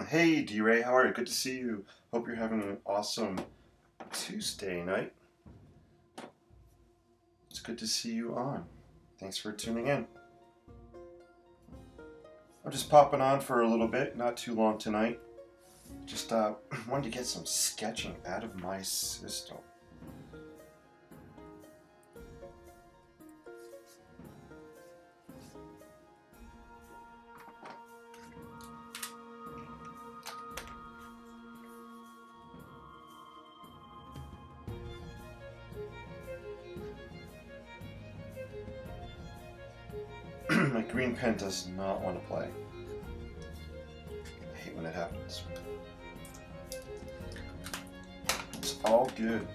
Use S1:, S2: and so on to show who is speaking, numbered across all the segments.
S1: Hey D-Ray, how are you? Good to see you. Hope you're having an awesome Tuesday night. It's good to see you on. Thanks for tuning in. I'm just popping on for a little bit, not too long tonight. Just wanted to get some sketching out of my system. My green pen does not want to play. I hate when it happens. It's all good.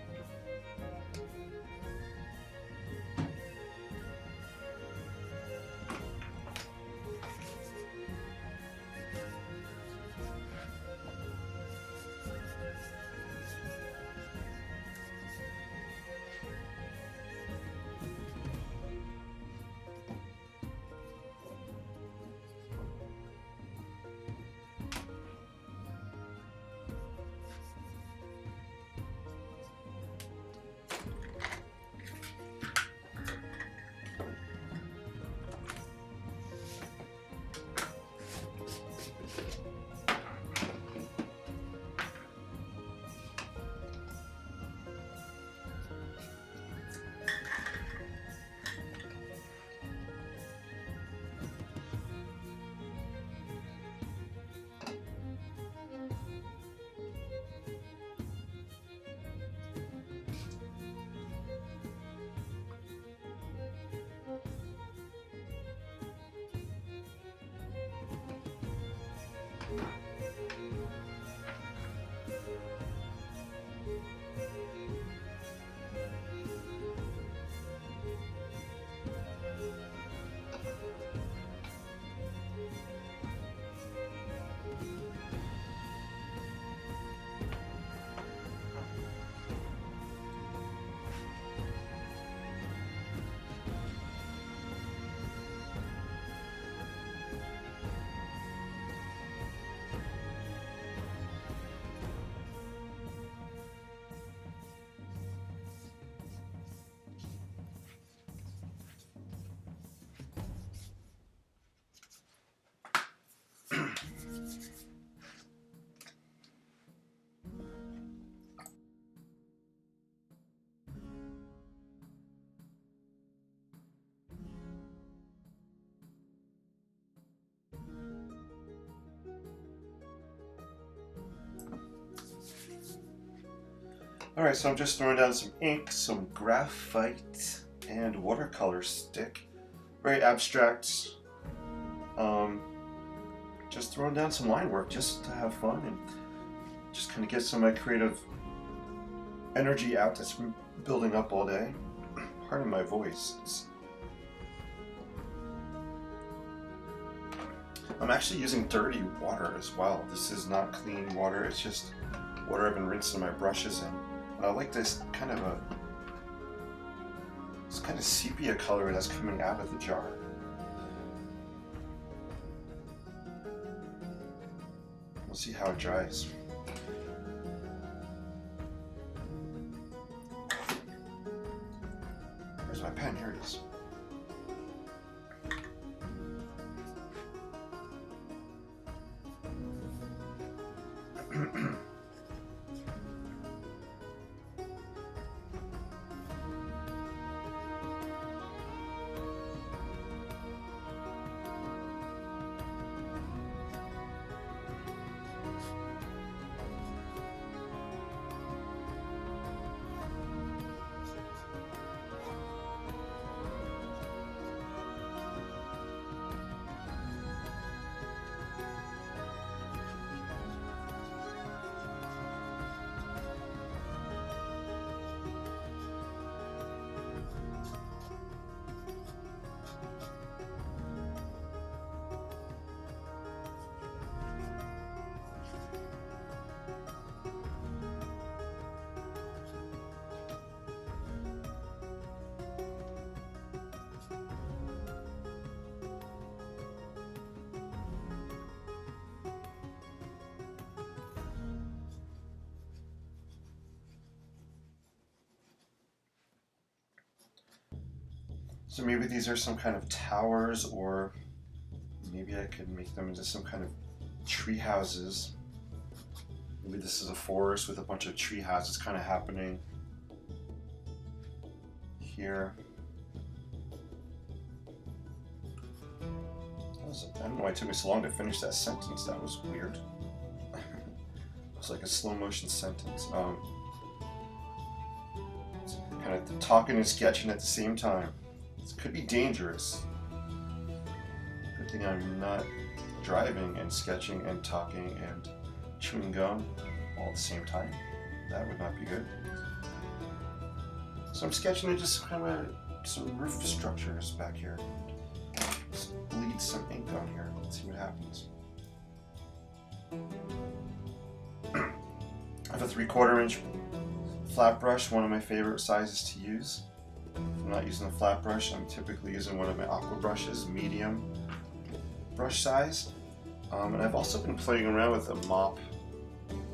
S1: Alright, so I'm just throwing down some ink, some graphite, and watercolor stick. Very abstract. Just throwing down some line work just to have fun and just kind of get some of my creative energy out that's been building up all day. Pardon my voice. I'm actually using dirty water as well. This is not clean water, it's just water I've been rinsing my brushes in. I like this kind of sepia color that's coming out of the jar. We'll see how it dries. Where's my pen? Here it is. So maybe these are some kind of towers, or maybe I could make them into some kind of tree houses. Maybe this is a forest with a bunch of tree houses kind of happening here. I don't know why it took me so long to finish that sentence. That was weird. It was like a slow motion sentence. Kind of talking and sketching at the same time. This could be dangerous. Good thing I'm not driving and sketching and talking and chewing gum all at the same time. That would not be good. So I'm sketching in just kind of some roof structures back here. Let's bleed some ink on here. Let's see what happens. I have a 3/4 inch flat brush, one of my favorite sizes to use. If I'm not using a flat brush, I'm typically using one of my aqua brushes, medium brush size. And I've also been playing around with a mop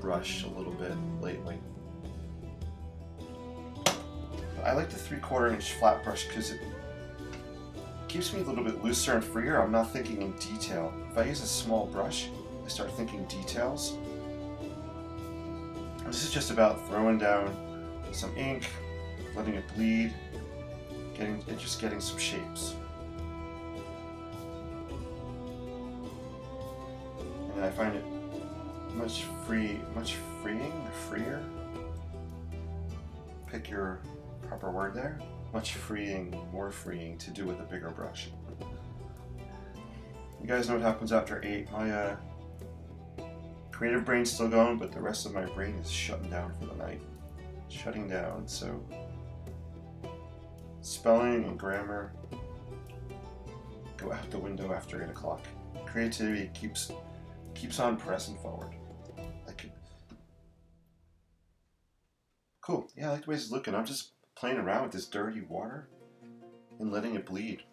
S1: brush a little bit lately. I like the 3/4 inch flat brush because it keeps me a little bit looser and freer. I'm not thinking in detail. If I use a small brush, I start thinking details. And this is just about throwing down some ink, letting it bleed, just getting some shapes. And I find it freer. Pick your proper word there. More freeing to do with a bigger brush. You guys know what happens after 8. My creative brain's still going, but the rest of my brain is shutting down for the night. Shutting down, so spelling and grammar go out the window after 8 o'clock. Creativity keeps on pressing forward. Cool. Yeah, I like the way it's looking. I'm just playing around with this dirty water and letting it bleed.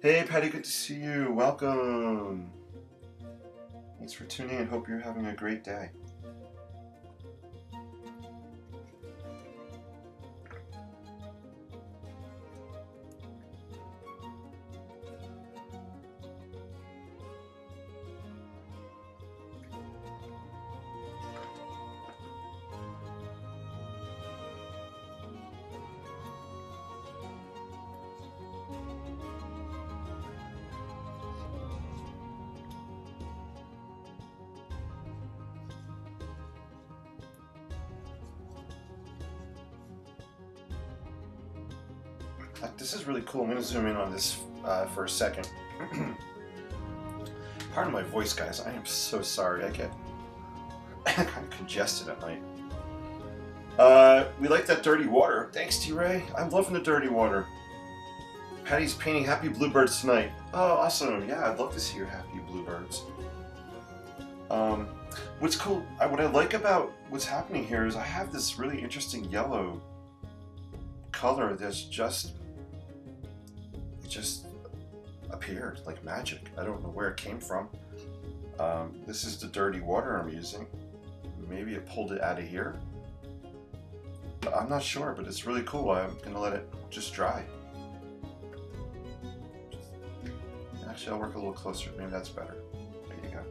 S1: Hey Patty, good to see you. Welcome. Thanks for tuning in. Hope you're having a great day. This is really cool. I'm going to zoom in on this for a second. Pardon my voice, guys. I am so sorry. I get kind of congested at night. We like that dirty water. Thanks, T-Ray. I'm loving the dirty water. Patty's painting happy bluebirds tonight. Oh, awesome. Yeah, I'd love to see your happy bluebirds. What's cool, what I like about what's happening here is I have this really interesting yellow color that's just appeared like magic. I don't know where it came from. This is the dirty water I'm using. Maybe it pulled it out of here. But I'm not sure, but it's really cool. I'm gonna let it just dry. Actually, I'll work a little closer. Maybe that's better. There you go.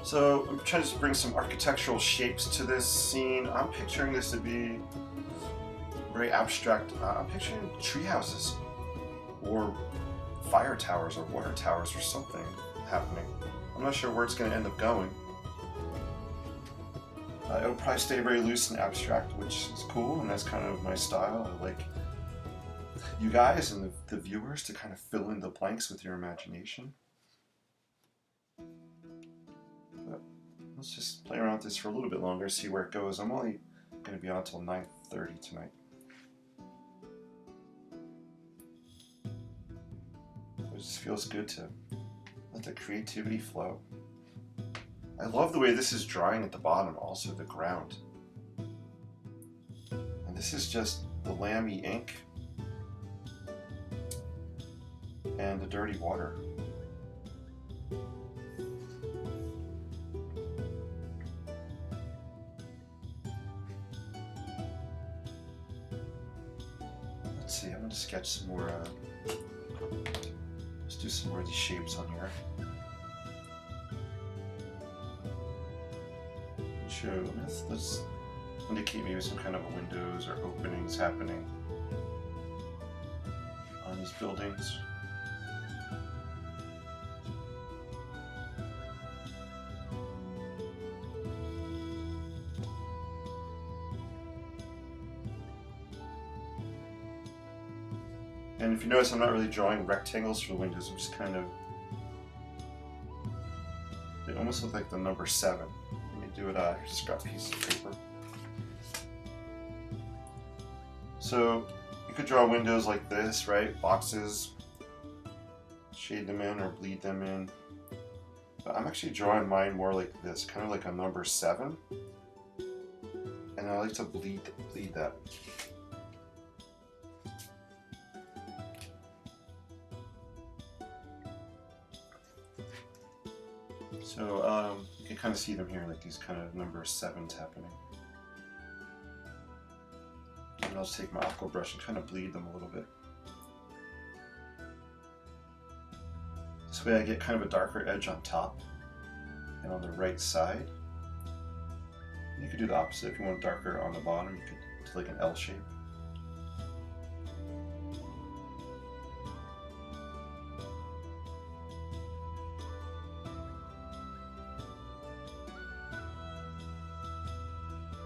S1: So I'm trying to bring some architectural shapes to this scene. I'm picturing this to be very abstract. I'm picturing tree houses or fire towers or water towers or something happening. I'm not sure where it's going to end up going. It'll probably stay very loose and abstract, which is cool, and that's kind of my style. I like you guys and the viewers to kind of fill in the blanks with your imagination. But let's just play around with this for a little bit longer, see where it goes. I'm only going to be on until 9:30 tonight. It just feels good to let the creativity flow. I love the way this is drying at the bottom, also the ground. And this is just the Lamy ink, and the dirty water. Let's see, I'm going to sketch some more, let's do some more of these shapes on here. Let's indicate maybe some kind of windows or openings happening on these buildings. And if you notice, I'm not really drawing rectangles for the windows. I'm just kind of, they almost look like the number 7. Let me do it, just got a piece of paper. So you could draw windows like this, right? Boxes, shade them in or bleed them in. But I'm actually drawing mine more like this, kind of like a number 7. And I like to bleed that. So you can kind of see them here, like these kind of number 7s happening. And I'll just take my aqua brush and kind of bleed them a little bit. This way I get kind of a darker edge on top and on the right side. You could do the opposite. If you want darker on the bottom, you could do like an L shape.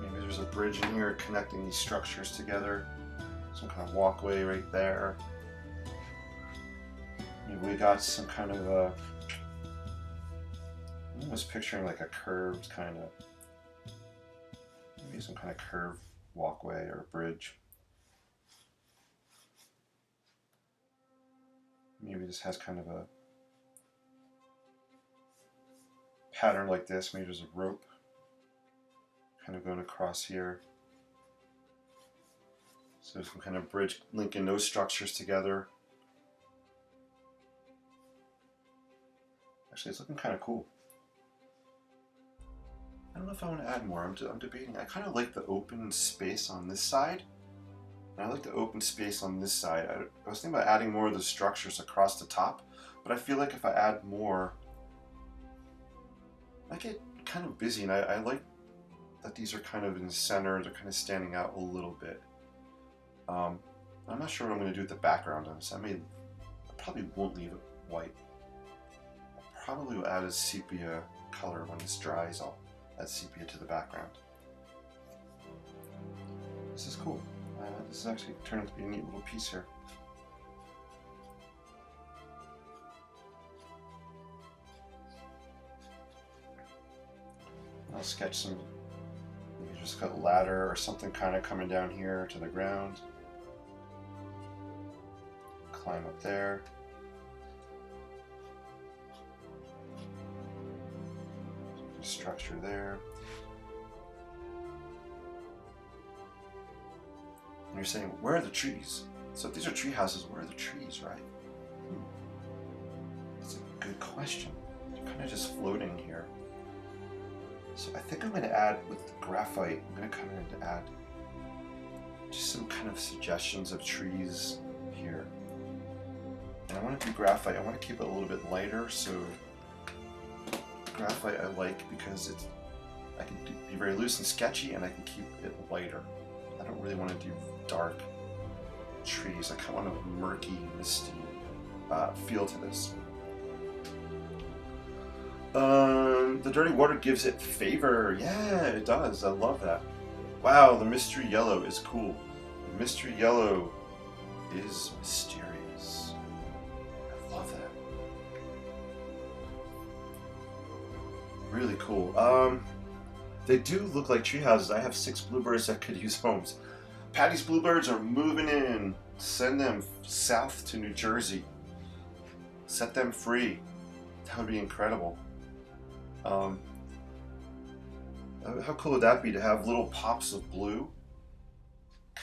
S1: Maybe there's a bridge in here connecting these structures together. Some kind of walkway right there. Maybe we got some kind of a, I was picturing like a curved kind of, maybe some kind of curved walkway or bridge. Maybe this has kind of a pattern like this. Maybe there's a rope kind of going across here. So some kind of bridge linking those structures together. Actually, it's looking kind of cool. I don't know if I want to add more. I'm debating. I kind of like the open space on this side. And I like the open space on this side. I was thinking about adding more of the structures across the top, but I feel like if I add more, I get kind of busy, and I like that these are kind of in the center. They're kind of standing out a little bit. I'm not sure what I'm going to do with the background on this. I probably won't leave it white. I probably will add a sepia color when this dries. I'll add sepia to the background. This is cool. This is actually turned out to be a neat little piece here. I'll sketch some, maybe just got a ladder or something kind of coming down here to the ground. Climb up there. Structure there. And you're saying, where are the trees? So if these are tree houses, where are the trees, right? That's a good question. They're kind of just floating here. So I think I'm going to add, with the graphite, I'm going to come in to add just some kind of suggestions of trees here. And I want to do graphite. I want to keep it a little bit lighter, so graphite I like because I can be very loose and sketchy, and I can keep it lighter. I don't really want to do dark trees. I kind of want a murky, misty feel to this. The dirty water gives it favor. Yeah, it does. I love that. Wow, the mystery yellow is cool. The mystery yellow is mysterious. I love that. Really cool. They do look like tree houses. I have 6 bluebirds that could use homes. Patty's bluebirds are moving in. Send them south to New Jersey. Set them free. That would be incredible. How cool would that be to have little pops of blue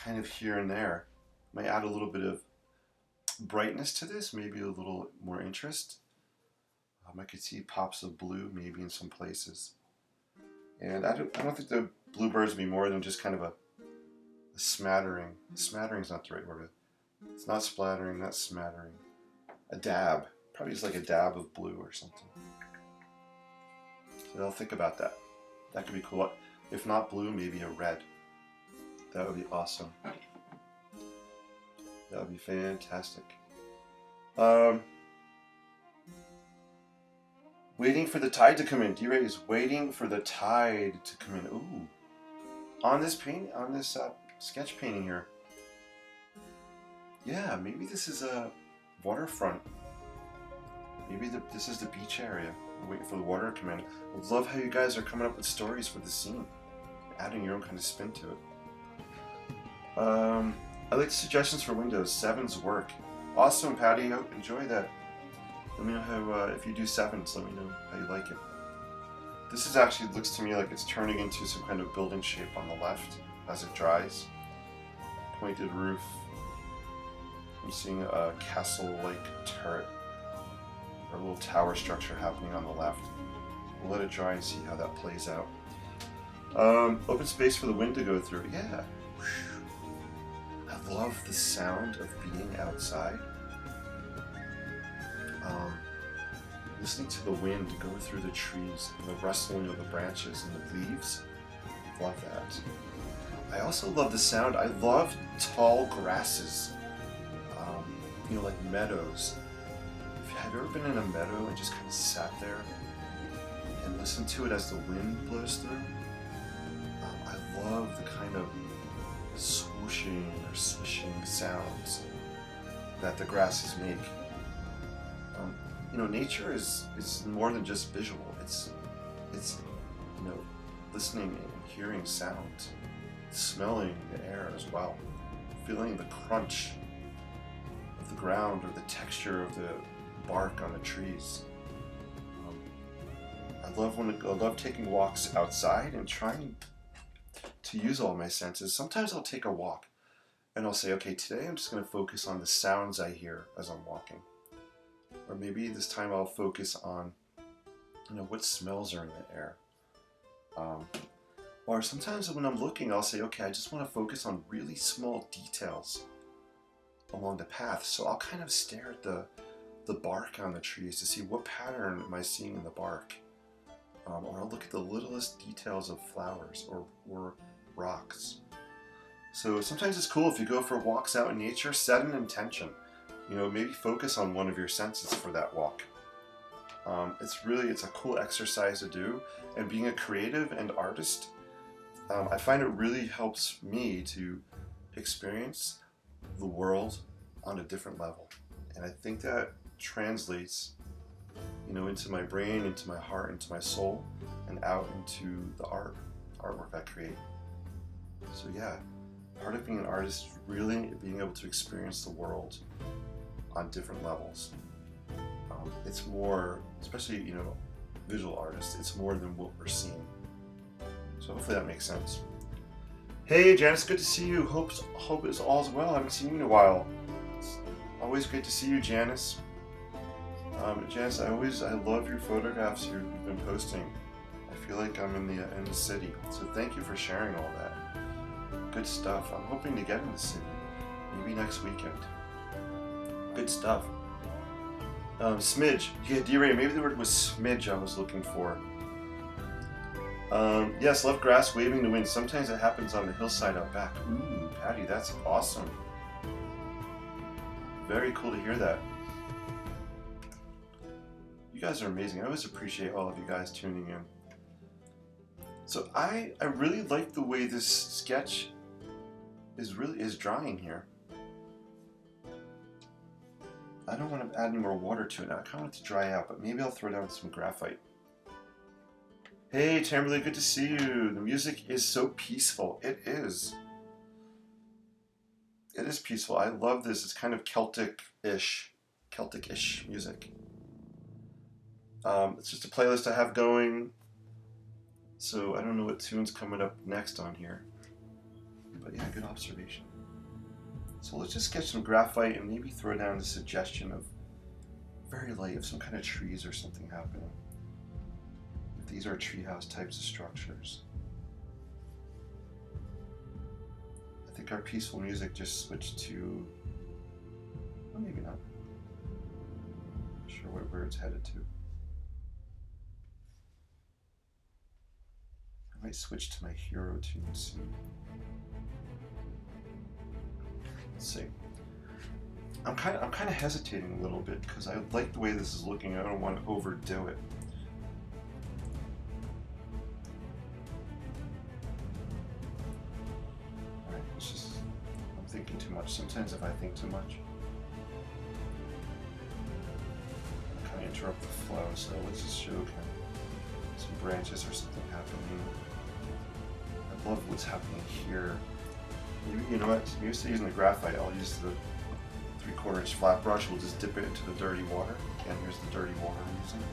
S1: kind of here and there. Might add a little bit of brightness to this, maybe a little more interest. I could see pops of blue maybe in some places. And I don't think the bluebirds would be more than just kind of a smattering. Smattering is not the right word. It's not splattering, not smattering. A dab. Probably just like a dab of blue or something. So I'll think about that. That could be cool. If not blue, maybe a red. That would be awesome. That would be fantastic. Waiting for the tide to come in. D-Ray is waiting for the tide to come in. Ooh. On this sketch painting here. Yeah, maybe this is a waterfront. Maybe this is the beach area. We're waiting for the water to come in. I love how you guys are coming up with stories for the scene. Adding your own kind of spin to it. I like the suggestions for windows. 7s work. Awesome, Patty. Enjoy that. Let me know how, if you do 7s, let me know how you like it. This is actually, looks to me like it's turning into some kind of building shape on the left as it dries. Pointed roof. I'm seeing a castle-like turret, or a little tower structure happening on the left. We'll let it dry and see how that plays out. Open space for the wind to go through. Yeah. I love the sound of being outside. Listening to the wind go through the trees and the rustling of the branches and the leaves. Love that. I also love the sound. I love tall grasses. You know, like meadows. Have you ever been in a meadow and just kind of sat there and listened to it as the wind blows through? I love the kind of swooshing or swishing sounds that the grasses make. You know, nature is more than just visual. It's you know, listening and hearing sounds, smelling the air as well, feeling the crunch of the ground or the texture of the bark on the trees. I love taking walks outside and trying to use all my senses. Sometimes I'll take a walk and I'll say, okay, today I'm just going to focus on the sounds I hear as I'm walking. Or maybe this time I'll focus on, you know, what smells are in the air. Or sometimes when I'm looking, I'll say, okay, I just want to focus on really small details along the path. So I'll kind of stare at the bark on the trees to see what pattern am I seeing in the bark. Or I'll look at the littlest details of flowers or rocks. So sometimes it's cool if you go for walks out in nature, set an intention. You know, maybe focus on one of your senses for that walk. It's a cool exercise to do. And being a creative and artist, I find it really helps me to experience the world on a different level. And I think that translates, you know, into my brain, into my heart, into my soul, and out into the artwork I create. So yeah, part of being an artist is really being able to experience the world on different levels. It's more, especially, you know, visual artists, it's more than what we're seeing. So hopefully that makes sense. Hey Janice, good to see you. Hope it's all's well. I haven't seen you in a while. It's always great to see you, Janice. Janice, I love your photographs you've been posting. I feel like I'm in the city. So thank you for sharing all that. Good stuff. I'm hoping to get in the city, maybe next weekend. Good stuff. Smidge. Yeah, D-Ray, maybe the word was smidge I was looking for. Yes, love grass waving in the wind. Sometimes it happens on the hillside out back. Ooh, Patty, that's awesome. Very cool to hear that. You guys are amazing. I always appreciate all of you guys tuning in. So I really like the way this sketch is drying here. I don't want to add any more water to it now. I kind of want it to dry out, but maybe I'll throw down some graphite. Hey, Tamberly, good to see you. The music is so peaceful. It is. It is peaceful. I love this. It's kind of Celtic-ish music. It's just a playlist I have going. So I don't know what tune's coming up next on here. But yeah, good observation. So let's just sketch some graphite and maybe throw down the suggestion of very light of some kind of trees or something happening. If these are treehouse types of structures. I think our peaceful music just switched to, well, maybe not. Not sure where it's headed to. I might switch to my hero tune soon. Let's see. I'm kind of hesitating a little bit because I like the way this is looking. I don't want to overdo it. Alright, it's just, I'm thinking too much. Sometimes if I think too much, I kind of interrupt the flow. So let's just show kind of some branches or something happening. I love what's happening here. Maybe, you know what, maybe instead of using the graphite, I'll use the 3/4 inch flat brush. We'll just dip it into the dirty water. Again, here's the dirty water I'm using.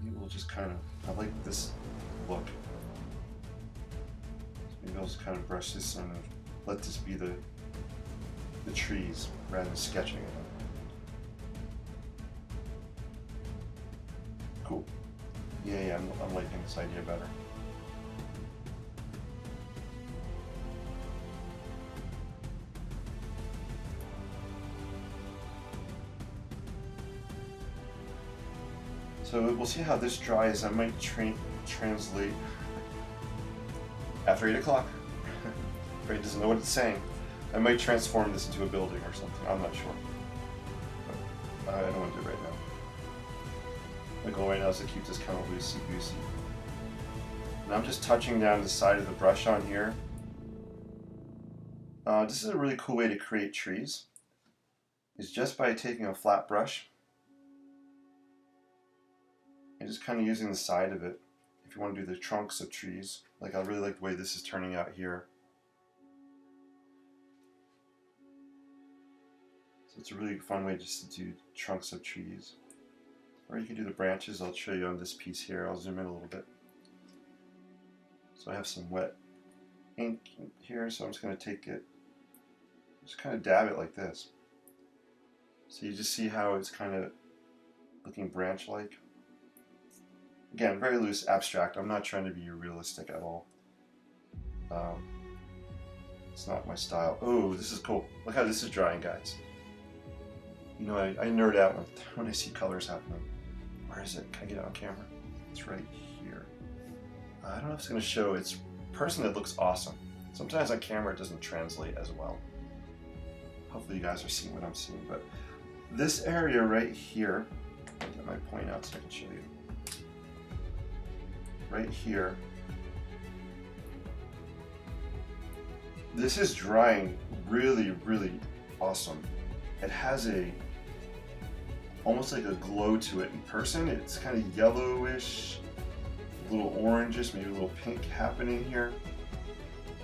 S1: Maybe we'll just kind of, I like this look. So maybe I'll just kind of brush this and let this be the trees rather than sketching it. Cool. Yeah, I'm liking this idea better. So we'll see how this dries. I might translate after 8 o'clock. Ray doesn't know what it's saying. I might transform this into a building or something. I'm not sure. But I don't want to do it right now. My goal right now is to keep this kind of loosey-goosey. And I'm just touching down the side of the brush on here. This is a really cool way to create trees. Is just by taking a flat brush and just kind of using the side of it. If you want to do the trunks of trees, like I really like the way this is turning out here. So it's a really fun way just to do trunks of trees. Or you can do the branches. I'll show you on this piece here. I'll zoom in a little bit. So I have some wet ink here, so I'm just going to take it, just kind of dab it like this. So you just see how it's kind of looking branch-like. Again, very loose, abstract. I'm not trying to be realistic at all. It's not my style. Oh, this is cool. Look how this is drying, guys. You know, I nerd out when I see colors happening. Where is it? Can I get it on camera? It's right here. I don't know if it's going to show. It's personally, it looks awesome. Sometimes on camera it doesn't translate as well. Hopefully you guys are seeing what I'm seeing. But this area right here, I'll get my point out so I can show you. Right here, this is drying really, really awesome. It has almost like a glow to it in person. It's kind of yellowish, a little orangish, maybe a little pink happening here.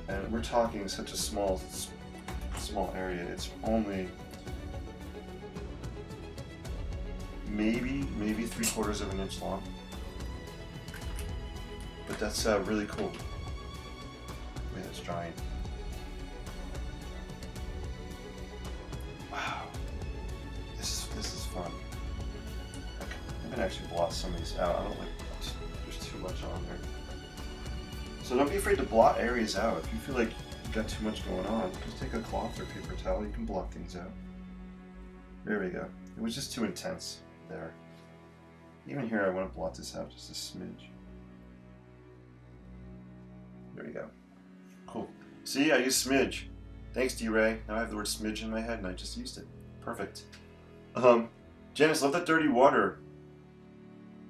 S1: And we're talking such a small area. It's only maybe 3/4 of an inch long. But that's really cool, the way that's drying. Wow, this is fun. I'm gonna actually blot some of these out. I don't like there's too much on there. So don't be afraid to blot areas out. If you feel like you've got too much going on, just take a cloth or paper towel. You can blot things out. There we go. It was just too intense there. Even here, I want to blot this out just a smidge. There we go. Cool. See, I used smidge. Thanks, D-Ray. Now I have the word smidge in my head and I just used it. Perfect. Janice, love that dirty water.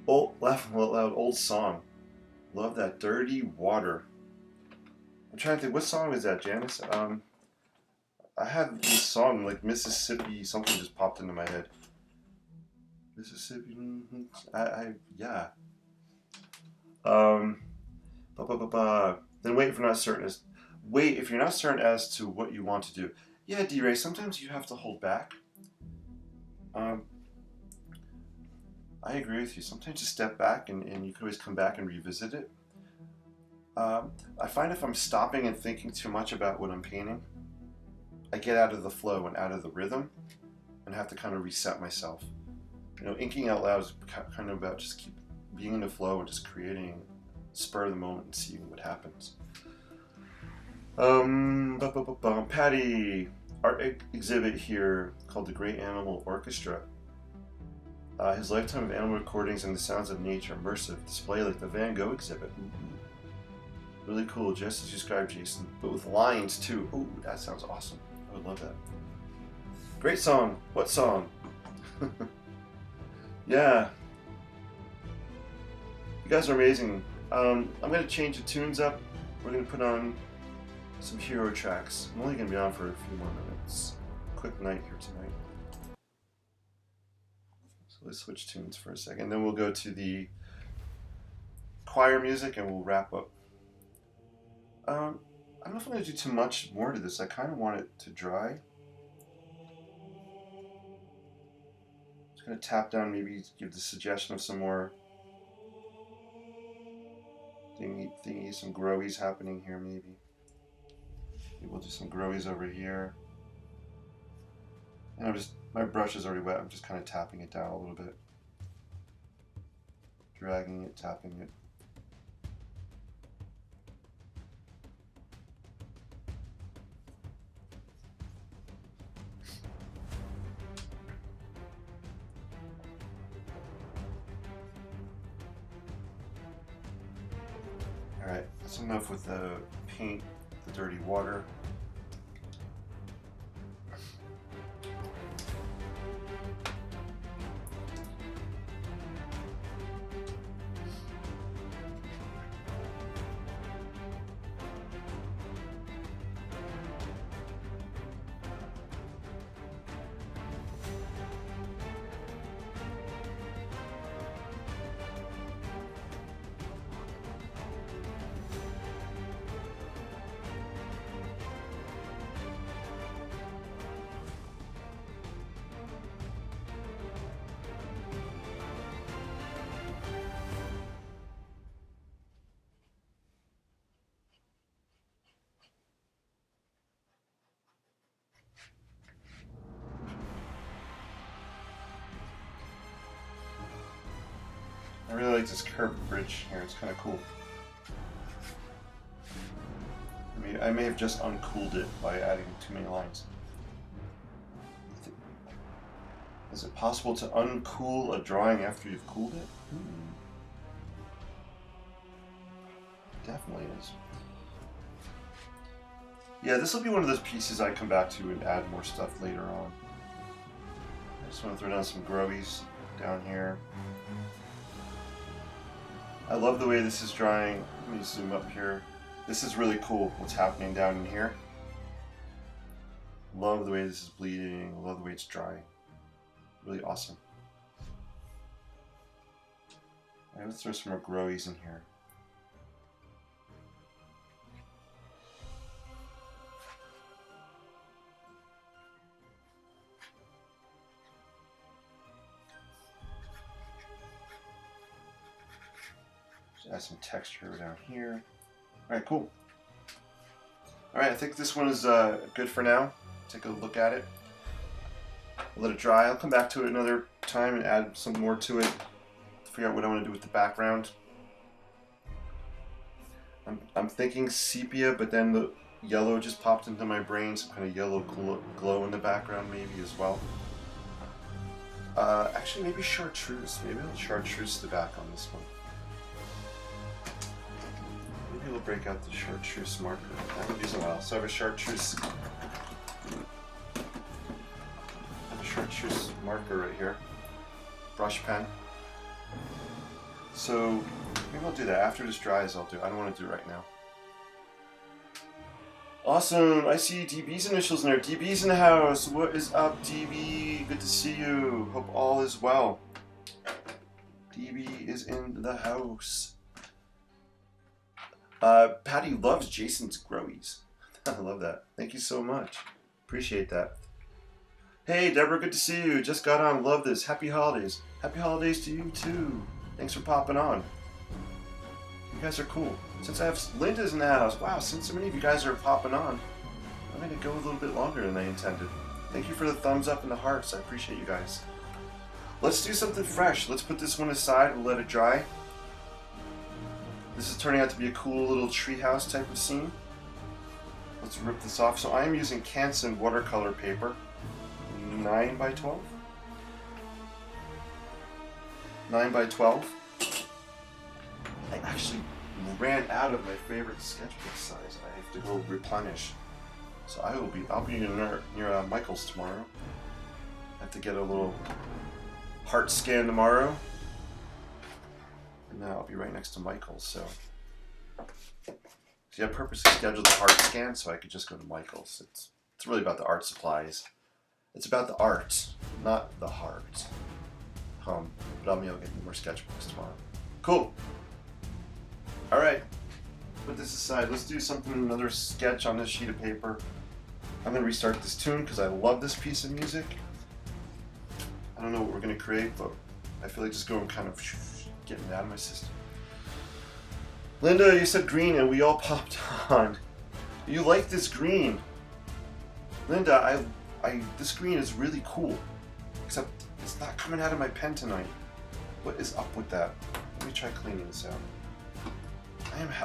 S1: Old, laughing out loud, old song. Love that dirty water. I'm trying to think, what song is that, Janice? I have this song, like Mississippi, something just popped into my head. Mississippi, yeah. Then wait if you're not certain as to what you want to do. Yeah, D-Ray, sometimes you have to hold back. I agree with you. Sometimes you step back and you can always come back and revisit it. I find if I'm stopping and thinking too much about what I'm painting, I get out of the flow and out of the rhythm and have to kind of reset myself. You know, inking out loud is kind of about just keep being in the flow and just creating spur of the moment and seeing what happens. Patty, art exhibit here called The Great Animal Orchestra. His lifetime of animal recordings and the sounds of nature, immersive display like the Van Gogh exhibit. Ooh. Really cool, just as you described, Jason, but with lions too. Ooh, that sounds awesome. I would love that. Great song. What song? Yeah. You guys are amazing. I'm going to change the tunes up. We're going to put on some hero tracks. I'm only going to be on for a few more minutes. Quick night here tonight. So let's switch tunes for a second. Then we'll go to the choir music and we'll wrap up. I don't know if I'm going to do too much more to this. I kind of want it to dry. Just going to tap down, maybe give the suggestion of some more thingy, some growies happening here maybe. Maybe we'll do some growies over here. And my brush is already wet, I'm just kind of tapping it down a little bit. Dragging it, tapping it. Alright, that's enough with the paint, the dirty water. I really like this curved bridge here, it's kind of cool. I may have just uncooled it by adding too many lines. Is it possible to uncool a drawing after you've cooled it? Definitely is. Yeah, this will be one of those pieces I come back to and add more stuff later on. I just want to throw down some growies down here. I love the way this is drying. Let me zoom up here. This is really cool, what's happening down in here. Love the way this is bleeding. Love the way it's drying. Really awesome. Alright, let's throw some more growies in here. Add some texture down here. Alright, cool. Alright, I think this one is good for now. Take a look at it. I'll let it dry. I'll come back to it another time and add some more to it to figure out what I want to do with the background. I'm thinking sepia, but then the yellow just popped into my brain, some kind of yellow glow in the background maybe as well. Actually, maybe chartreuse. Maybe I'll chartreuse the back on this one. Maybe we'll break out the chartreuse marker. I haven't used in a while. So I have a chartreuse marker right here. Brush pen. So maybe I'll do that. After this dries, I'll do it. I don't want to do it right now. Awesome. I see DB's initials in there. DB's in the house. What is up, DB? Good to see you. Hope all is well. DB is in the house. Patty loves Jason's growies. I love that. Thank you so much. Appreciate that. Hey, Deborah, good to see you. Just got on. Love this. Happy holidays. Happy holidays to you, too. Thanks for popping on. You guys are cool. Since I have Linda's in the house, wow, since so many of you guys are popping on, I'm going to go a little bit longer than I intended. Thank you for the thumbs up and the hearts. I appreciate you guys. Let's do something fresh. Let's put this one aside and let it dry. This is turning out to be a cool little treehouse type of scene. Let's rip this off. So I am using Canson watercolor paper, 9 by 12. 9 by 12. I actually ran out of my favorite sketchbook size. I have to go replenish. So I'll be near Michael's tomorrow. I have to get a little heart scan tomorrow. And then I'll be right next to Michael's, so. See, I purposely scheduled the heart scan so I could just go to Michael's. It's really about the art supplies. It's about the art, not the heart. But I'll get more sketchbooks tomorrow. Cool. All right. Put this aside. Let's do something, another sketch on this sheet of paper. I'm going to restart this tune because I love this piece of music. I don't know what we're going to create, but I feel like just going kind of getting it out of my system. Linda, you said green and we all popped on. You like this green. Linda, this green is really cool. Except it's not coming out of my pen tonight. What is up with that? Let me try cleaning this out.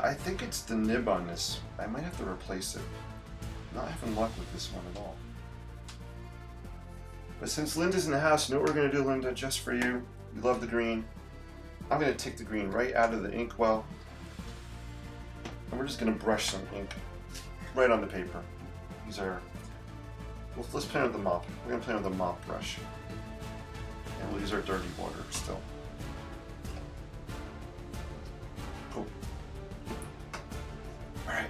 S1: I think it's the nib on this. I might have to replace it. I'm not having luck with this one at all. But since Linda's in the house, you know what we're going to do, Linda, just for you. You love the green. I'm going to take the green right out of the inkwell. And we're just going to brush some ink right on the paper. Let's play with the mop. We're going to play with the mop brush. And we'll use our dirty water still. Cool. Alright,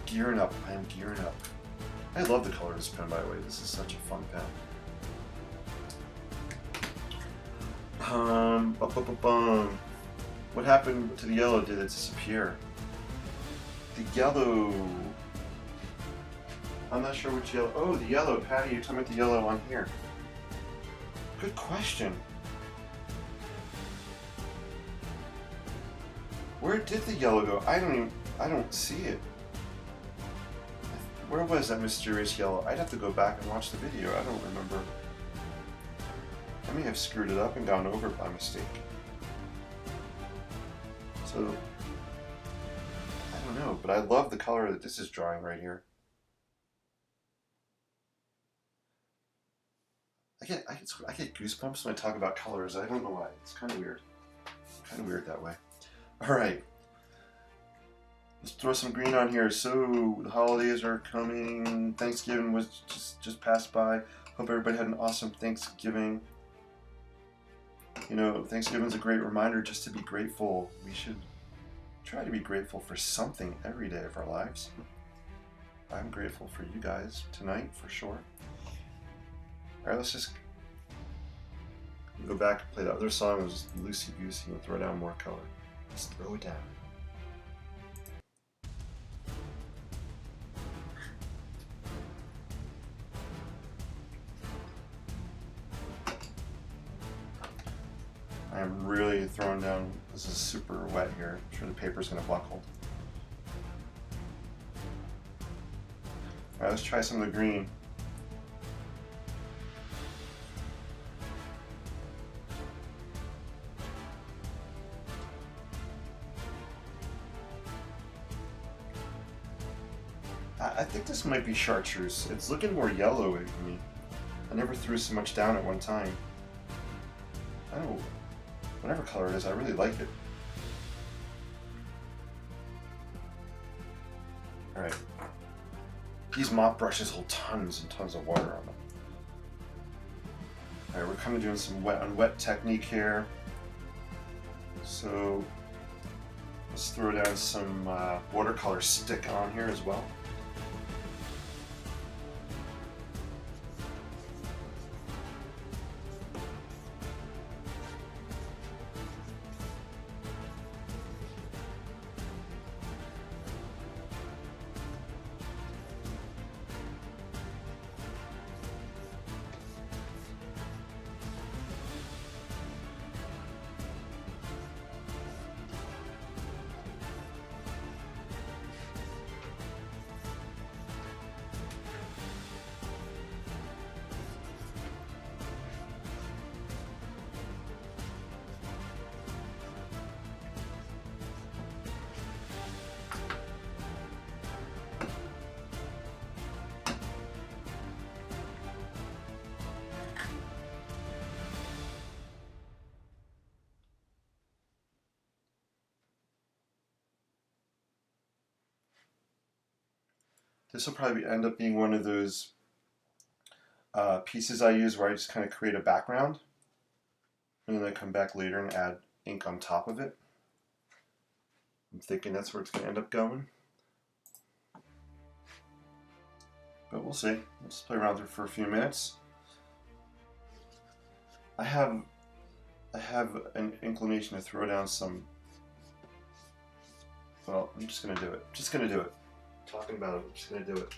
S1: gearing up. I am gearing up. I love the color of this pen, by the way. This is such a fun pen. What happened to the yellow? Did it disappear? The yellow. I'm not sure which yellow. Oh, the yellow. Patty, you're talking about the yellow on here. Good question. Where did the yellow go? I don't see it. Where was that mysterious yellow? I'd have to go back and watch the video. I don't remember. I may have screwed it up and gone over it by mistake. So, I don't know, but I love the color that this is drawing right here. I get goosebumps when I talk about colors. I don't know why. It's kind of weird. Kind of weird that way. All right. Let's throw some green on here. So the holidays are coming. Thanksgiving was just passed by. Hope everybody had an awesome Thanksgiving. You know, Thanksgiving's a great reminder just to be grateful. We should try to be grateful for something every day of our lives. I'm grateful for you guys tonight, for sure. All right, let's just go back and play the other song. It was just loosey-goosey and throw down more color. Let's throw it down. I am really throwing down. This is super wet here. I'm sure the paper's going to buckle. All right, let's try some of the green. I think this might be chartreuse. It's looking more yellowy to me. I never threw so much down at one time. I don't know. Whatever color it is, I really like it. Alright. These mop brushes hold tons and tons of water on them. Alright, we're kind of doing some wet on wet technique here. So let's throw down some watercolor stick on here as well. This will probably end up being one of those pieces I use where I just kind of create a background and then I come back later and add ink on top of it. I'm thinking that's where it's going to end up going. But we'll see. Let's play around with it for a few minutes. I have an inclination to throw down some. Well, I'm just gonna do it. Just gonna do it. Talking about it, I'm just gonna do it.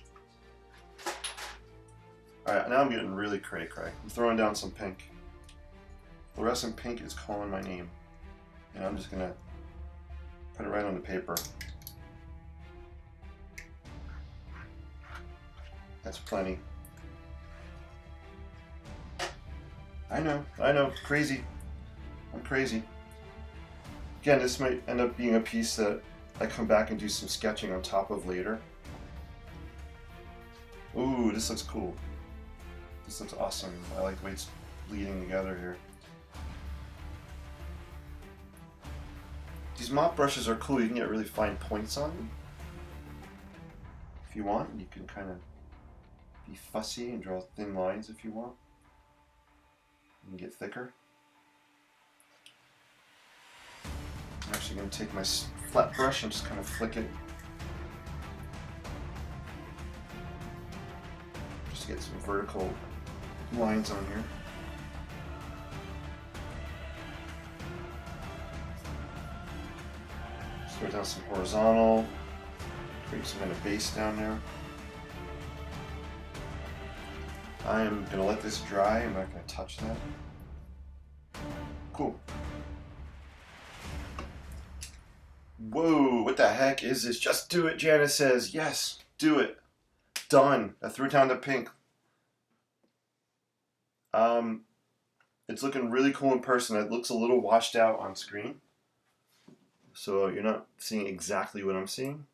S1: Alright, now I'm getting really cray-cray. I'm throwing down some pink. Fluorescent pink is calling my name. And I'm just gonna put it right on the paper. That's plenty. I know, crazy. I'm crazy. Again, this might end up being a piece that I come back and do some sketching on top of later. Ooh, this looks cool. This looks awesome. I like the way it's bleeding together here. These mop brushes are cool. You can get really fine points on them. If you want, you can kind of be fussy and draw thin lines if you want. And get thicker. I'm actually going to take my flat brush and just kind of flick it. Just to get some vertical lines on here. Just throw down some horizontal, create some kind of base down there. I am going to let this dry. I'm not going to touch that. Cool. Whoa, what the heck is this? Just do it, Janice says. Yes, do it. Done. I threw down the pink. It's looking really cool in person. It looks a little washed out on screen. So you're not seeing exactly what I'm seeing.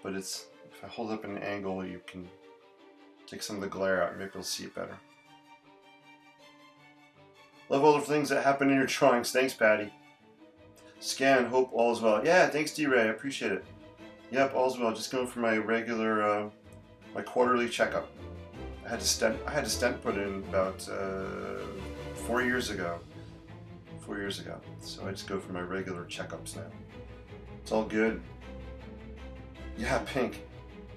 S1: But it's, if I hold up an angle, you can take some of the glare out and maybe you'll see it better. Love all the things that happen in your drawings. Thanks, Patty. Scan, hope all is well. Yeah, thanks, D-Ray. I appreciate it. Yep, all's well. Just going for my regular, my quarterly checkup. I had a stent put in about 4 years ago. 4 years ago. So I just go for my regular checkups now. It's all good. Yeah, pink.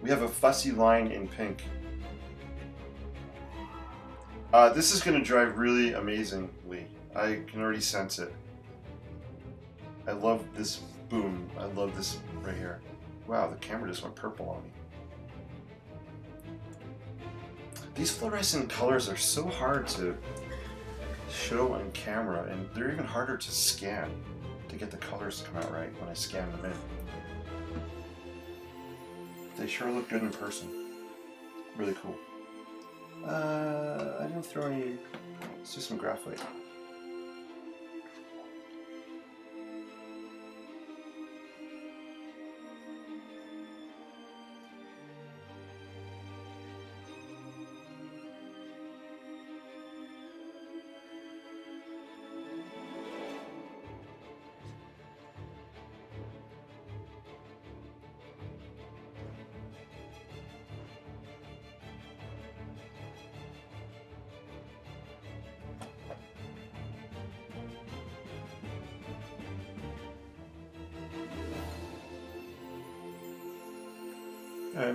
S1: We have a fussy line in pink. This is going to dry really amazingly. I can already sense it. I love this boom. I love this right here. Wow, the camera just went purple on me. These fluorescent colors are so hard to show on camera, and they're even harder to scan to get the colors to come out right when I scan them in. They sure look good in person. Really cool. I didn't throw any. Let's do some graphite.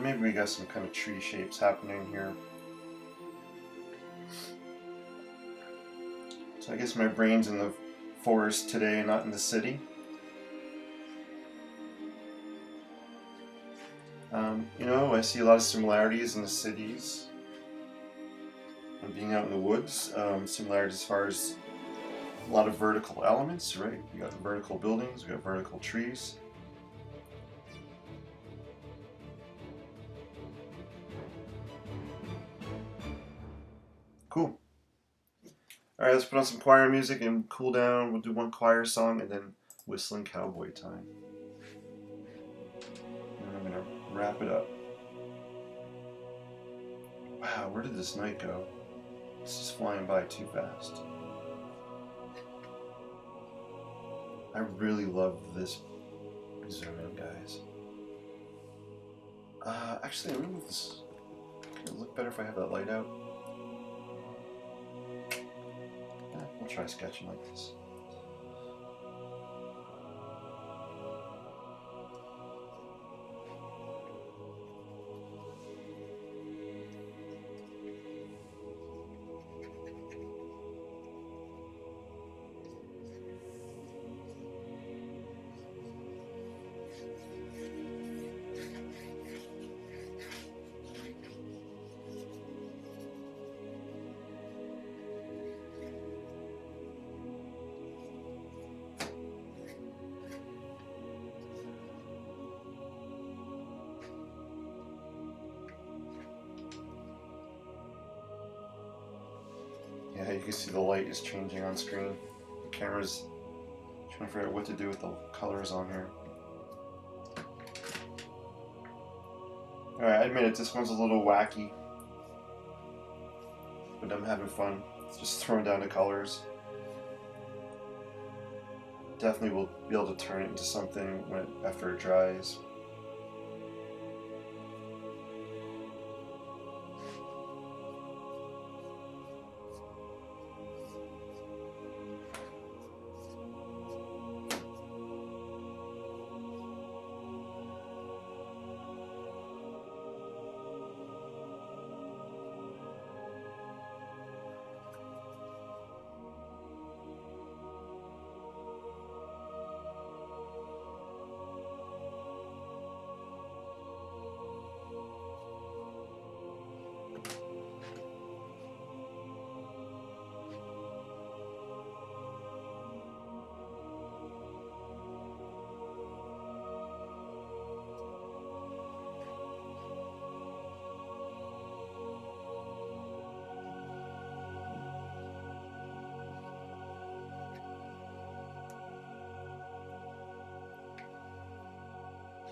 S1: Maybe we got some kind of tree shapes happening here. So I guess my brain's in the forest today, not in the city. You know, I see a lot of similarities in the cities and being out in the woods. Similarities as far as a lot of vertical elements, right? We got the vertical buildings, we got vertical trees. Cool. Alright, let's put on some choir music and cool down. We'll do one choir song and then Whistling Cowboy time. And I'm going to wrap it up. Wow, where did this night go? It's just flying by too fast. I really love this zoom in, guys. Actually, I remove this. It'll look better if I have that light out. Yeah, we'll try sketching like this. Yeah, you can see the light is changing on screen. The camera's trying to figure out what to do with the colors on here. Alright, I admit it, this one's a little wacky, but I'm having fun. Just throwing down the colors. Definitely will be able to turn it into something after it dries.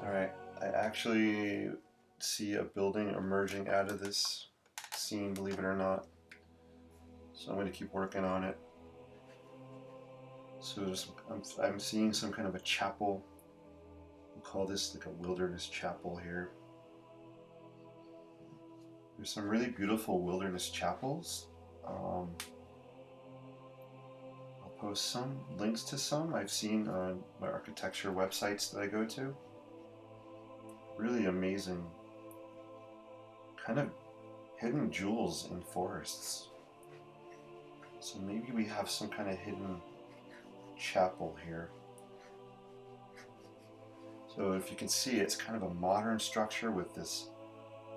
S1: Alright, I actually see a building emerging out of this scene, believe it or not. So I'm going to keep working on it. So I'm seeing some kind of a chapel. We'll call this like a wilderness chapel here. There's some really beautiful wilderness chapels. I'll post some links to some I've seen on my architecture websites that I go to. Really amazing, kind of hidden jewels in forests. So maybe we have some kind of hidden chapel here. So if you can see, it's kind of a modern structure with this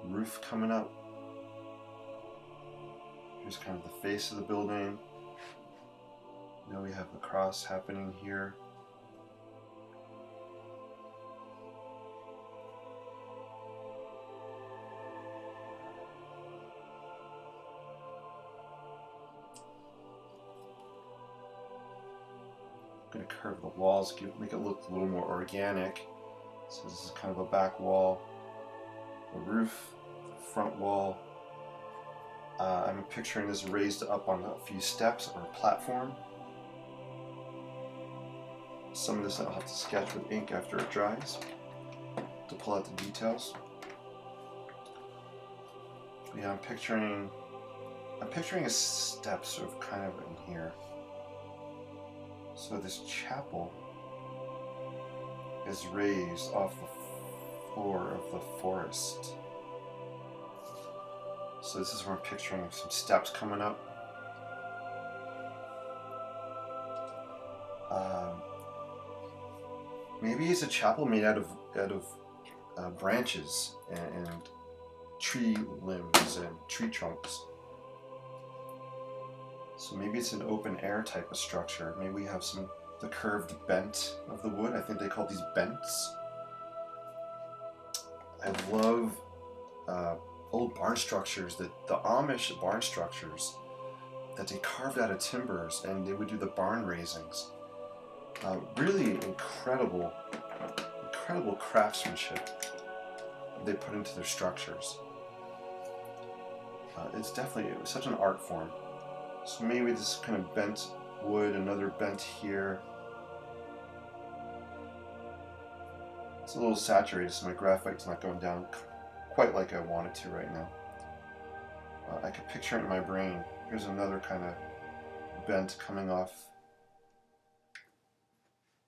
S1: roof coming up. Here's kind of the face of the building. Now we have the cross happening here. I'm going to curve the walls, make it look a little more organic. So this is kind of a back wall, a roof, front wall. I'm picturing this raised up on a few steps or a platform. Some of this I'll have to sketch with ink after it dries to pull out the details. But yeah, I'm picturing a step sort of kind of in here. So this chapel is raised off the floor of the forest. So this is where I'm picturing some steps coming up. Maybe it's a chapel made out of branches and tree limbs and tree trunks. So maybe it's an open air type of structure. Maybe we have the curved bent of the wood. I think they call these bents. I love old barn structures, the Amish barn structures that they carved out of timbers, and they would do the barn raisings. Really incredible craftsmanship they put into their structures. It's definitely such an art form. So maybe this kind of bent wood, another bent here. It's a little saturated, so my graphite's not going down quite like I want it to right now. I could picture it in my brain. Here's another kind of bent coming off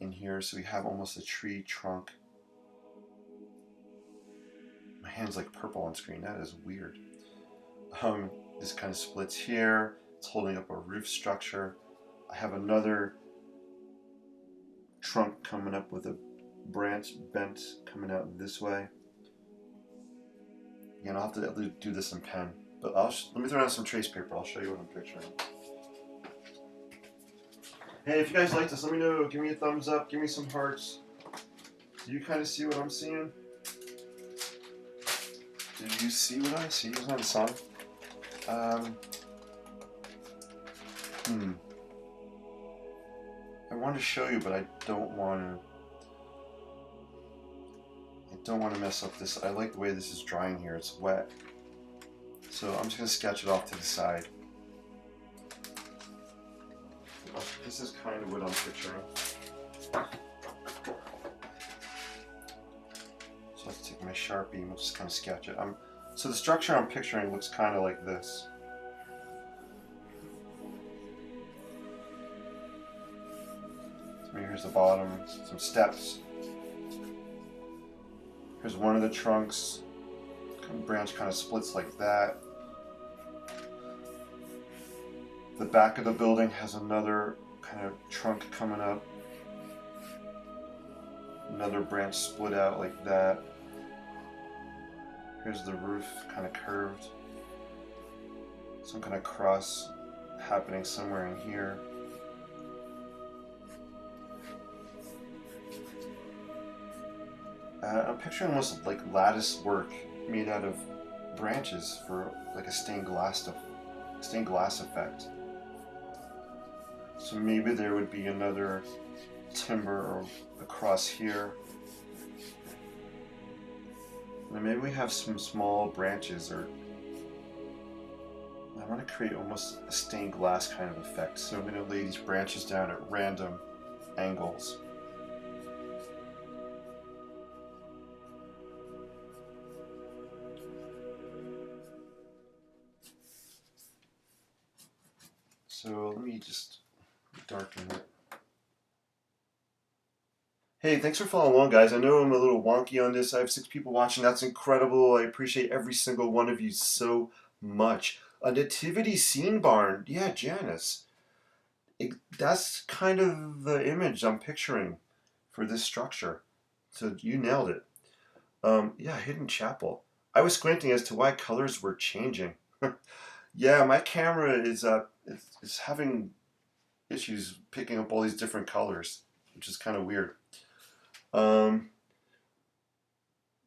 S1: in here, so we have almost a tree trunk. My hand's like purple on screen. That is weird. This kind of splits here. It's holding up a roof structure. I have another trunk coming up with a branch bent coming out this way. Again, I'll have to do this in pen, but let me throw down some trace paper. I'll show you what I'm picturing. Hey, if you guys like this, let me know. Give me a thumbs up. Give me some hearts. Do you kind of see what I'm seeing? Did you see what I see? It was on the song. I want to show you, but I don't want to mess up this. I like the way this is drying here. It's wet. So I'm just going to sketch it off to the side. This is kind of what I'm picturing. So let's take my Sharpie and we'll just kind of sketch it. So the structure I'm picturing looks kind of like this. So here's the bottom, some steps. Here's one of the trunks. Branch kind of splits like that. The back of the building has another kind of trunk coming up. Another branch split out like that. Here's the roof kind of curved. Some kind of cross happening somewhere in here. I'm picturing almost like lattice work made out of branches for like a stained glass effect. So maybe there would be another timber across here. And maybe we have some small branches, or I want to create almost a stained glass kind of effect. So I'm going to lay these branches down at random angles. So let me just darken it. Hey, thanks for following along, guys. I know I'm a little wonky on this. I have 6 people watching. That's incredible. I appreciate every single one of you so much. A nativity scene barn. Yeah, Janice. That's kind of the image I'm picturing for this structure. So you nailed it. Yeah, hidden chapel. I was squinting as to why colors were changing. Yeah, my camera is having issues picking up all these different colors, which is kind of weird.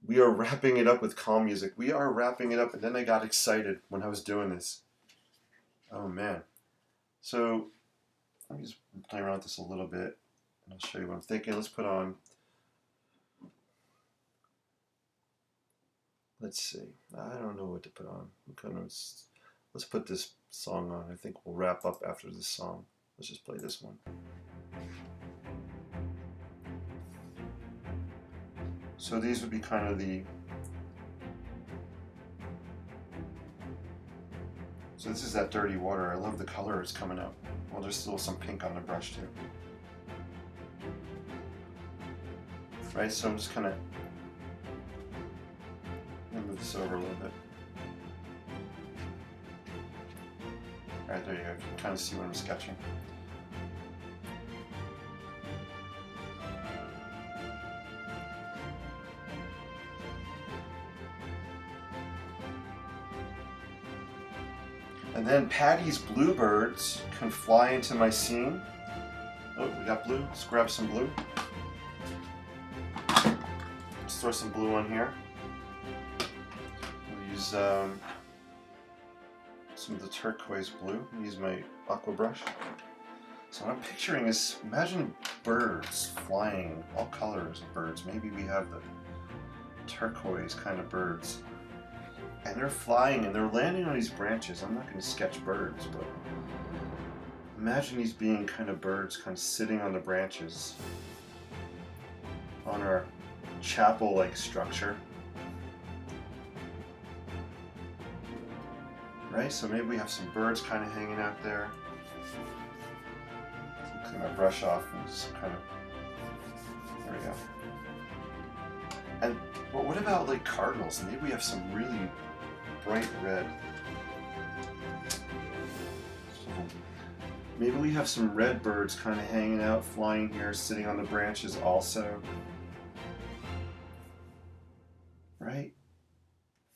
S1: We are wrapping it up with calm music. We are wrapping it up, and then I got excited when I was doing this. Oh man. So let me just play around with this a little bit, and I'll show you what I'm thinking. Let's put on, let's see, I don't know what to put on. Let's put this song on. I think we'll wrap up after this song. Let's just play this one. So these would be kind of so this is that dirty water. I love the color it's coming up. Well, there's still some pink on the brush too. Right, so I'm just kind of move this over a little bit. Alright, there you go. You can kind of see what I'm sketching. And then Patty's bluebirds can fly into my scene. Oh, we got blue. Let's grab some blue. Let's throw some blue on here. We'll use some of the turquoise blue. I'll use my aqua brush. So what I'm picturing is, imagine birds flying, all colors of birds. Maybe we have the turquoise kind of birds. And they're flying and they're landing on these branches. I'm not going to sketch birds, but imagine these being kind of birds kind of sitting on the branches on our chapel-like structure. Right, so maybe we have some birds kind of hanging out there. So clean my brush off and just kind of, there we go. And but what about like cardinals? Maybe we have some really bright red. Maybe we have some red birds kind of hanging out, flying here, sitting on the branches also. Right?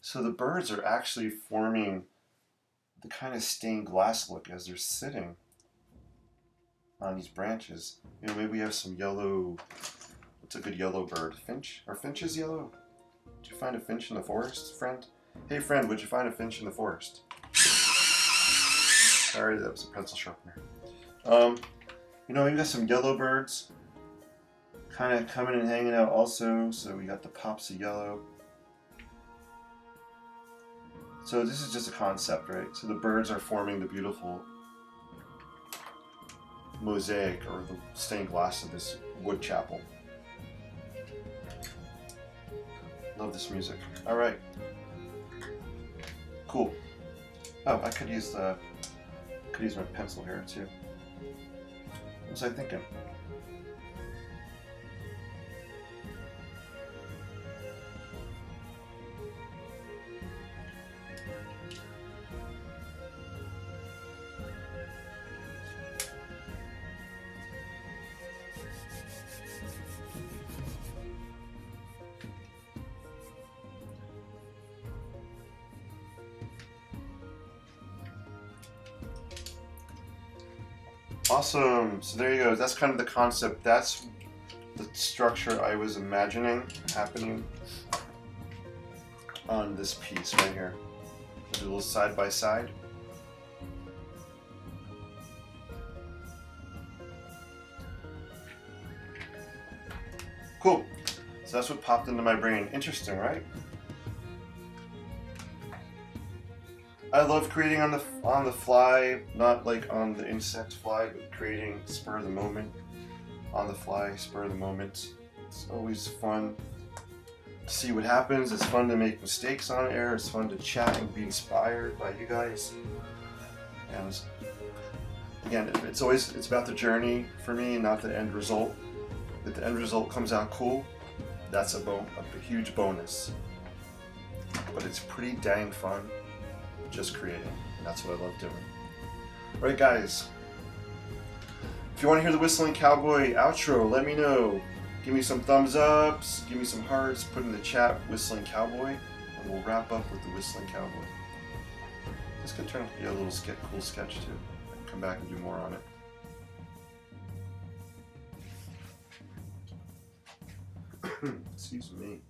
S1: So the birds are actually forming the kind of stained glass look as they're sitting on these branches. You know, maybe we have some yellow, what's a good yellow bird? Finch? Are finches yellow? Did you find a finch in the forest, friend? Hey friend, would you find a finch in the forest? Sorry, that was a pencil sharpener. You know, we got some yellow birds kind of coming and hanging out also. So we got the pops of yellow. So this is just a concept, right? So the birds are forming the beautiful mosaic or the stained glass of this wood chapel. Love this music. All right. Cool. Oh, I could use my pencil here too. What was I thinking? Awesome. So there you go. That's kind of the concept. That's the structure I was imagining happening on this piece right here. Do a little side by side. Cool. So that's what popped into my brain. Interesting, right? I love creating on the fly, not like on the insect fly, but creating spur of the moment, on the fly, spur of the moment. It's always fun to see what happens. It's fun to make mistakes on air. It's fun to chat and be inspired by you guys. And again, it's about the journey for me, not the end result. If the end result comes out cool, that's a huge bonus. But it's pretty dang fun. Just creating, and that's what I love doing. Alright guys, if you want to hear the Whistling Cowboy outro, let me know. Give me some thumbs ups, give me some hearts, put in the chat Whistling Cowboy, and we'll wrap up with the Whistling Cowboy. This could turn out to be a little cool sketch too. I can come back and do more on it. Excuse me.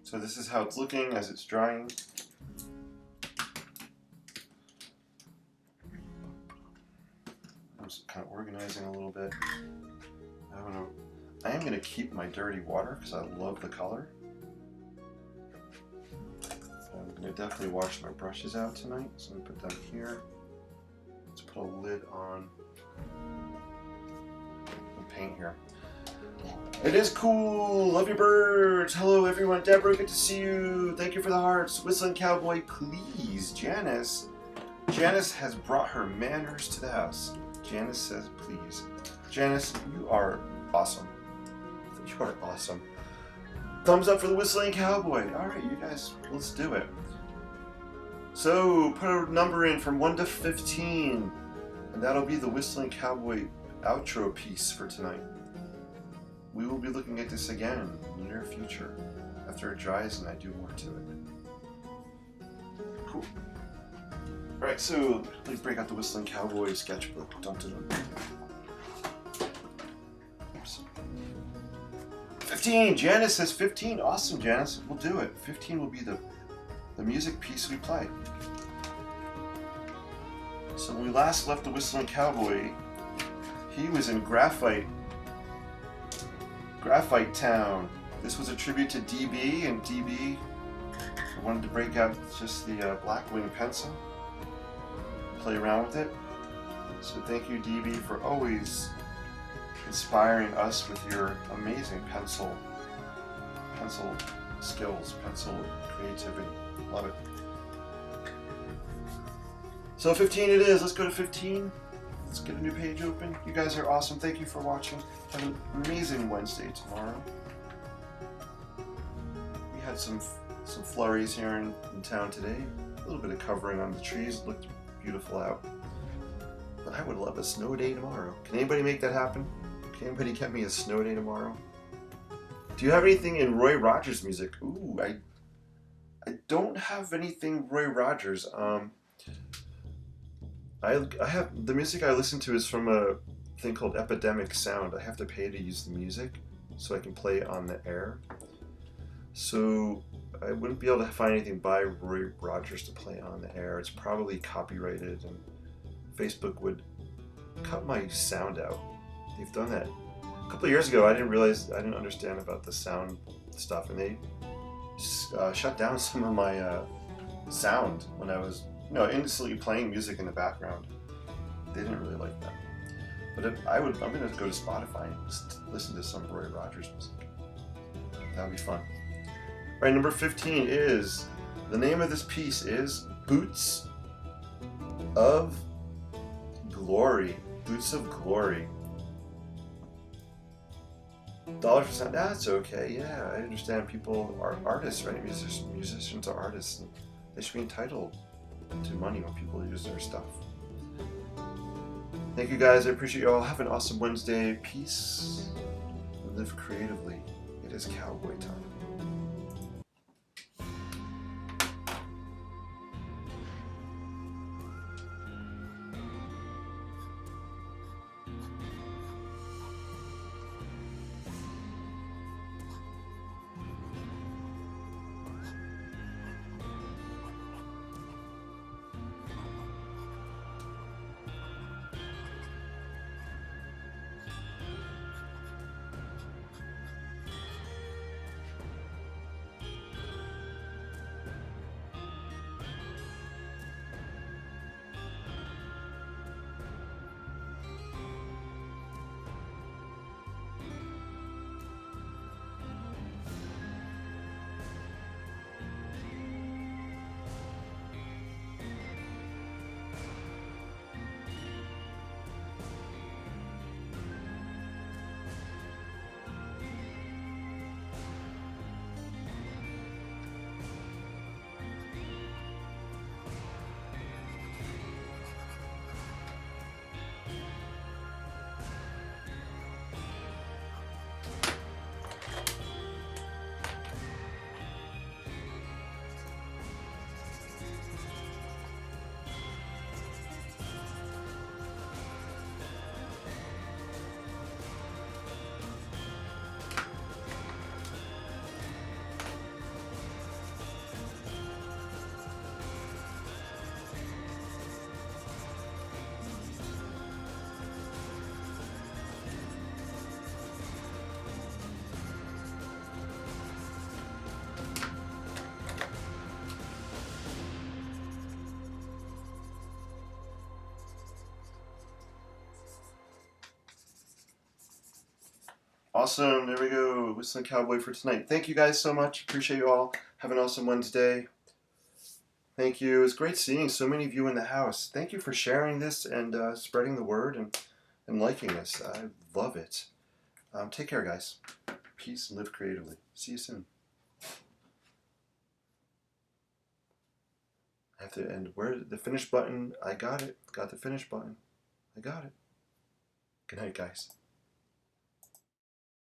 S1: So this is how it's looking as it's drying. I'm just kind of organizing a little bit. I don't know. I am going to keep my dirty water because I love the color. I'm going to definitely wash my brushes out tonight. So I'm going to put them here. Let's put a lid on the paint here. It is cool. Love your birds. Hello, everyone. Deborah, good to see you. Thank you for the hearts. Whistling Cowboy, please. Janice. Janice has brought her manners to the house. Janice says, please. Janice, you are awesome. You are awesome. Thumbs up for the Whistling Cowboy. All right, you guys, let's do it. So, put a number in from 1 to 15, and that'll be the Whistling Cowboy outro piece for tonight. We will be looking at this again in the near future after it dries and I do more to it. Cool. Alright, so let's break out the Whistling Cowboy sketchbook. Dun, dun, dun. Oops. 15! Janice says 15. Awesome, Janice. We'll do it. 15 will be the music piece we play. So when we last left the Whistling Cowboy, he was in Graphite Town. This was a tribute to DB, and DB wanted to break out just the black wing pencil, play around with it. So thank you, DB, for always inspiring us with your amazing pencil skills, pencil creativity. Love it. So 15 it is. Let's go to 15. Let's get a new page open. You guys are awesome. Thank you for watching. Have an amazing Wednesday tomorrow. We had some flurries here in town today. A little bit of covering on the trees. It looked beautiful out. But I would love a snow day tomorrow. Can anybody make that happen? Can anybody get me a snow day tomorrow? Do you have anything in Roy Rogers music? Ooh, I don't have anything Roy Rogers. I have the music I listen to is from a thing called Epidemic Sound. I have to pay to use the music so I can play it on the air. So I wouldn't be able to find anything by Roy Rogers to play on the air. It's probably copyrighted, and Facebook would cut my sound out. They've done that. A couple of years ago, I didn't understand about the sound stuff, and they shut down some of my sound when I was, instantly playing music in the background. They didn't really like that. But I'm going to go to Spotify and listen to some Roy Rogers music. That would be fun. All right, number 15 is, the name of this piece is Boots of Glory. Boots of Glory. $1 that's okay, yeah. I understand people are artists, right? Musicians are artists, and they should be entitled to money when people use their stuff. Thank you guys, I appreciate you all. Have an awesome Wednesday. Peace and live creatively. It is cowboy time. Awesome, there we go. Whistling Cowboy for tonight. Thank you guys so much. Appreciate you all. Have an awesome Wednesday. Thank you. It's great seeing so many of you in the house. Thank you for sharing this and spreading the word and liking this. I love it. Take care, guys. Peace and live creatively. See you soon. I have to end. Where the finish button? I got it. Got the finish button. I got it. Good night, guys.